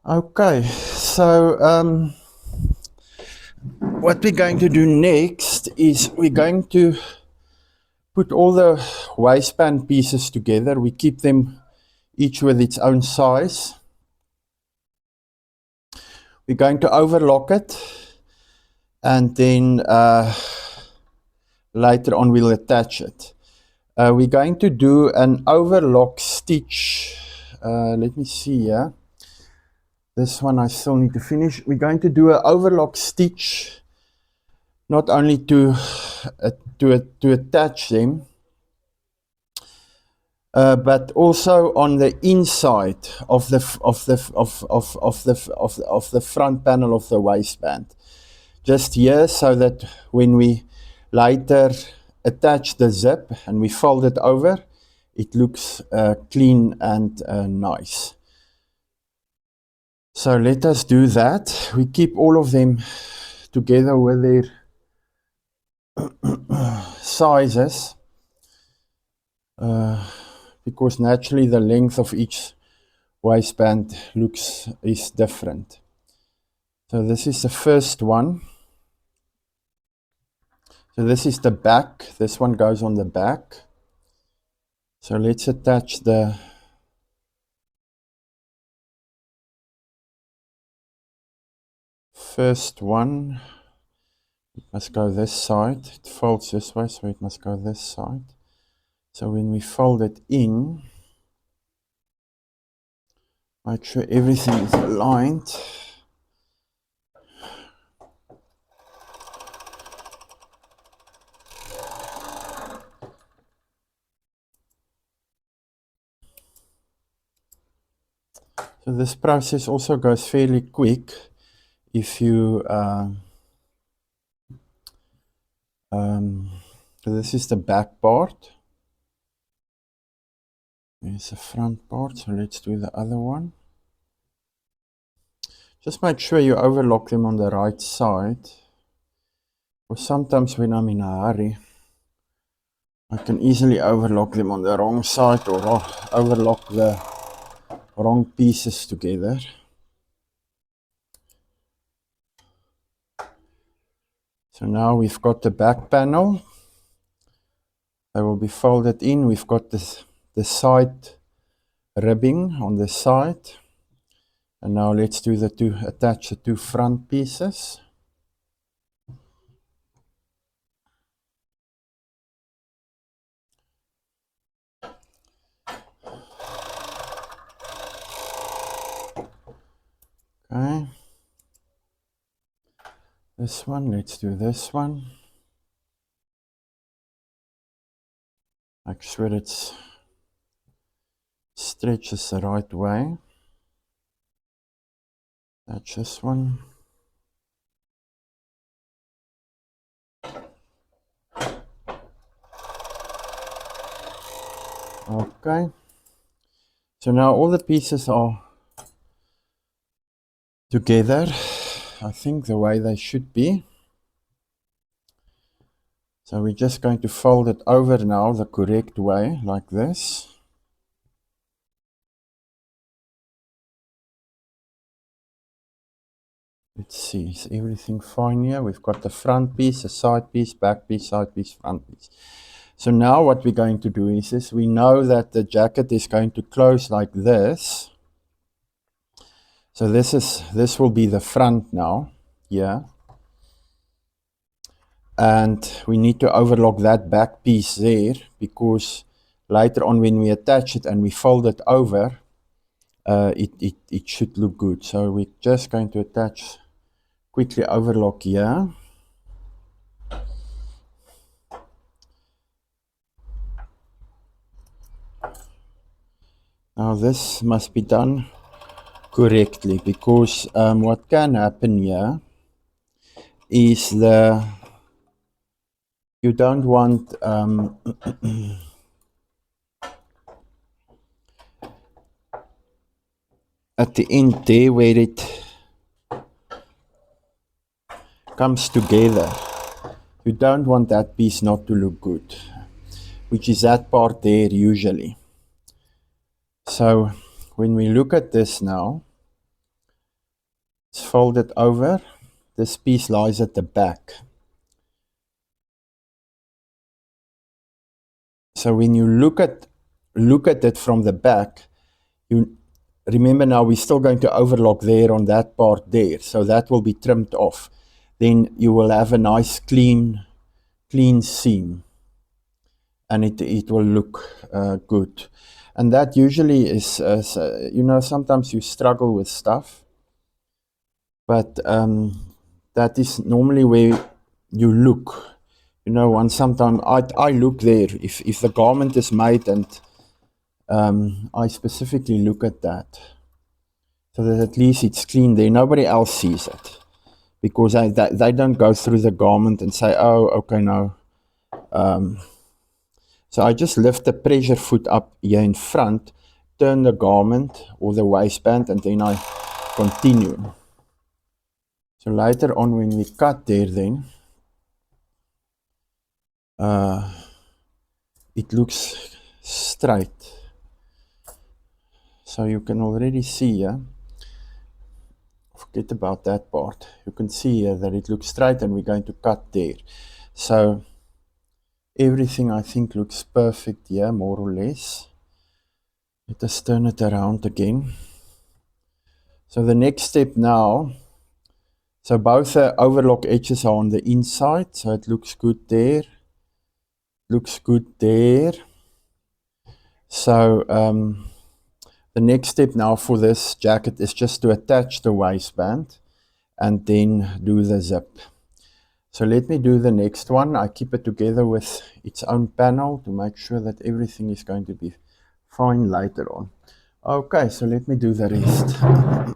Okay, so what we're going to do next is we're going to put all the waistband pieces together. We keep them each with its own size. We're going to overlock it, and then later on we'll attach it. We're going to do an overlock stitch. Let me see here. This one I still need to finish. We're going to do an overlock stitch, not only to attach them, but also on the inside of the front panel of the waistband. Just here, so that when we later attach the zip and we fold it over, it looks clean and nice. So let us do that. We keep all of them together with their sizes, because naturally the length of each waistband is different. So this is the first one. So this is the back. This one goes on the back. So let's attach the first one. It must go this side. It folds this way, so it must go this side. So when we fold it in, make sure everything is aligned. So this process also goes fairly quick if you so this is the back part. There's the front part, so let's do the other one. Just make sure you overlock them on the right side. Or sometimes when I'm in a hurry, I can easily overlock them on the wrong side, or overlock the wrong pieces together. So now we've got the back panel. They will be folded in. We've got the side ribbing on the side. And now let's do attach the two front pieces. Okay. This one, let's do this one. Make sure it stretches the right way. That's this one. Okay. So now all the pieces are together, I think the way they should be. So we're just going to fold it over now the correct way, like this. Let's see, is everything fine here? We've got the front piece, the side piece, back piece, side piece, front piece. So now what we're going to do is this. We know that the jacket is going to close like this. So this will be the front now, yeah. And we need to overlock that back piece there, because later on when we attach it and we fold it over, it should look good. So we're just going to quickly overlock here. Now this must be done correctly, because what can happen here is you don't want at the end there where it comes together, you don't want that piece not to look good, which is that part there usually. So when we look at this now, It's folded over. This piece lies at the back. So when you look at it from the back, you remember now we're still going to overlock there on that part there, so that will be trimmed off. Then you will have a nice clean seam, and it will look good. And that usually is, you know, sometimes you struggle with stuff, but that is normally where you look. You know, one sometimes I look there if the garment is made, and I specifically look at that so that at least it's clean there. Nobody else sees it because they don't go through the garment and say, oh, okay, no. So I just lift the pressure foot up here in front, turn the garment or the waistband, and then I continue. So later on when we cut there then, it looks straight. So you can already see here, forget about that part. You can see here that it looks straight, and we're going to cut there. So everything I think looks perfect here, more or less. Let us turn it around again. So the next step now, so both the overlock edges are on the inside, so it looks good there. Looks good there. So the next step now for this jacket is just to attach the waistband and then do the zip. So let me do the next one. I keep it together with its own panel to make sure that everything is going to be fine later on. Okay, so let me do the rest.